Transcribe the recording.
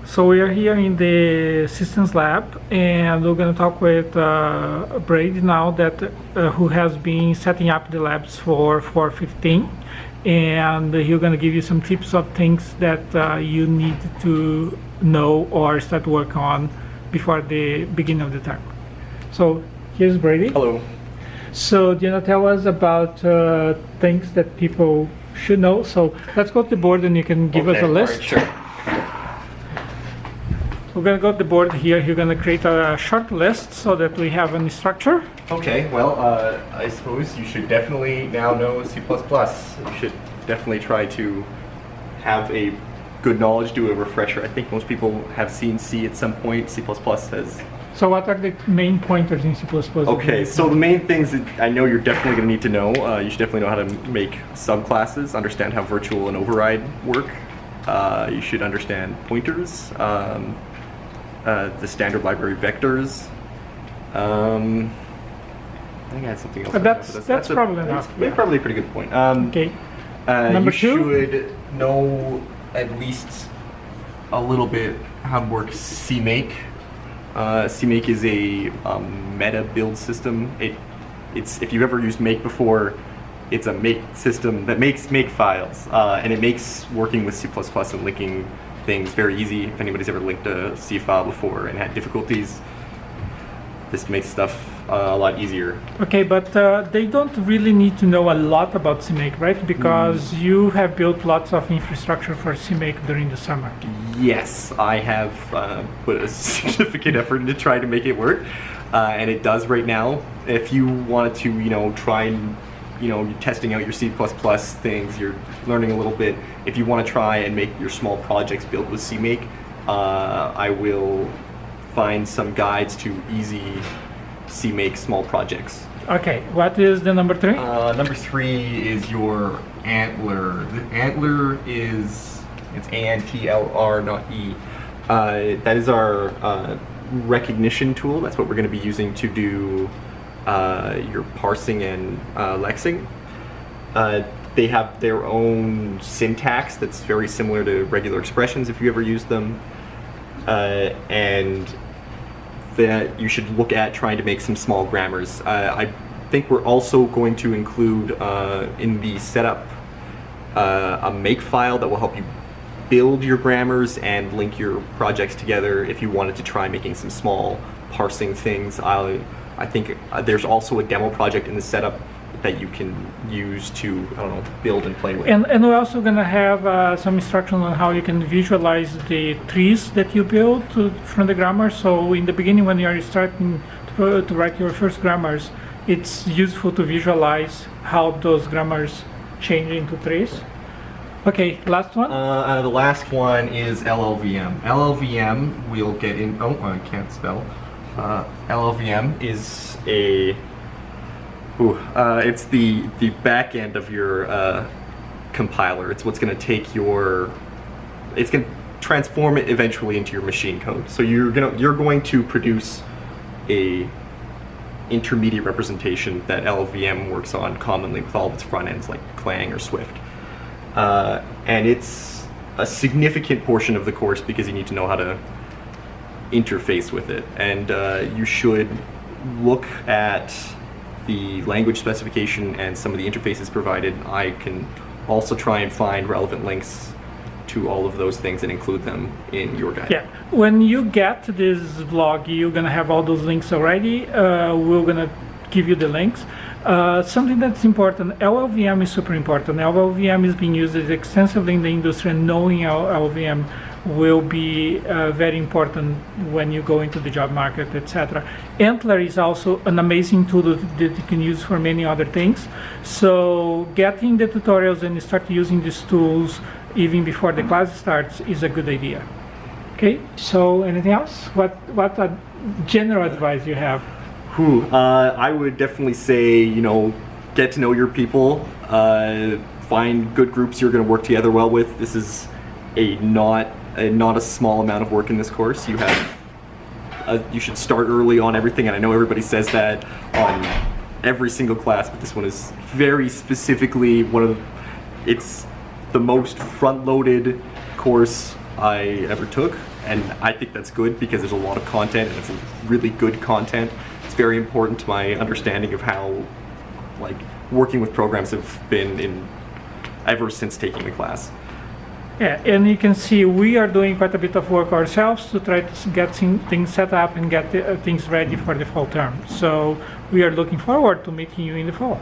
So we are here in the systems lab, and we're going to talk with Braedy now, that who has been setting up the labs for 415, and he's going to give you some tips of things that you need to know or start work on before the beginning of the term. So here's Braedy. Hello. So do you want to tell us about things that people should know? So let's go to the board and you can give us a list. All right, sure. We're going to go to the board here. You're going to create a short list so that we have a structure. Okay, well, I suppose you should definitely now know C++. You should definitely try to have a good knowledge, do a refresher. I think most people have seen C at some point. C++ has... So what are the main pointers in C++? Okay, so the main things that I know you're definitely going to need to know, you should definitely know how to make subclasses, understand how virtual and override work. You should understand pointers. The standard library vectors. I think I had something else. That's probably enough. Yeah, probably a pretty good point. Okay. Number two? You should know at least a little bit how to work CMake. CMake is a meta build system. It's if you've ever used Make before, it's a make system that makes make files, and it makes working with C++ and linking things very easy. If anybody's ever linked a C file before and had difficulties, this makes stuff a lot easier. Okay, but they don't really need to know a lot about CMake, right? Because you have built lots of infrastructure for CMake during the summer. Yes, I have put a significant effort into trying to make it work, and it does right now. If you wanted to, try and you're testing out your C++ things, you're learning a little bit. If you want to try and make your small projects build with CMake, I will find some guides to easy CMake small projects. Okay, what is the number 3? Number 3 is your Antler. The Antler it's ANTLR, not E. That is our recognition tool. That's what we're going to be using to do your parsing and lexing. They have their own syntax that's very similar to regular expressions if you ever use them, and that you should look at trying to make some small grammars. I think we're also going to include in the setup a make file that will help you build your grammars and link your projects together if you wanted to try making some small parsing things. I think there's also a demo project in the setup that you can use to, build and play with. And we're also going to have some instructions on how you can visualize the trees that you build from the grammar. So in the beginning, when you are starting to write your first grammars, it's useful to visualize how those grammars change into trees. Okay, last one? The last one is LLVM. LLVM, we'll get in, I can't spell. LLVM is it's the back end of your compiler. It's what's going to take it's going to transform it eventually into your machine code. So you're going to produce a intermediate representation that LLVM works on commonly with all of its front ends like Clang or Swift. And it's a significant portion of the course because you need to know how to interface with it, and you should look at the language specification and some of the interfaces provided. I can also try and find relevant links to all of those things and include them in your guide. Yeah, when you get to this vlog, you're gonna have all those links already. We're gonna give you the links. Something that's important, LLVM is super important. LLVM is being used extensively in the industry, and knowing LLVM will be very important when you go into the job market, etc. Antler is also an amazing tool that you can use for many other things. So getting the tutorials and start using these tools even before the class starts is a good idea. Okay, so anything else? What general advice you have? I would definitely say, get to know your people, find good groups you're going to work together well with. This is not a small amount of work in this course. You should start early on everything, and I know everybody says that on every single class, but this one is very specifically it's the most front-loaded course I ever took, and I think that's good because there's a lot of content and it's really good content. It's very important to my understanding of how like working with programs have been in ever since taking the class. Yeah, and you can see we are doing quite a bit of work ourselves to try to get things set up and get things ready for the fall term. So we are looking forward to meeting you in the fall.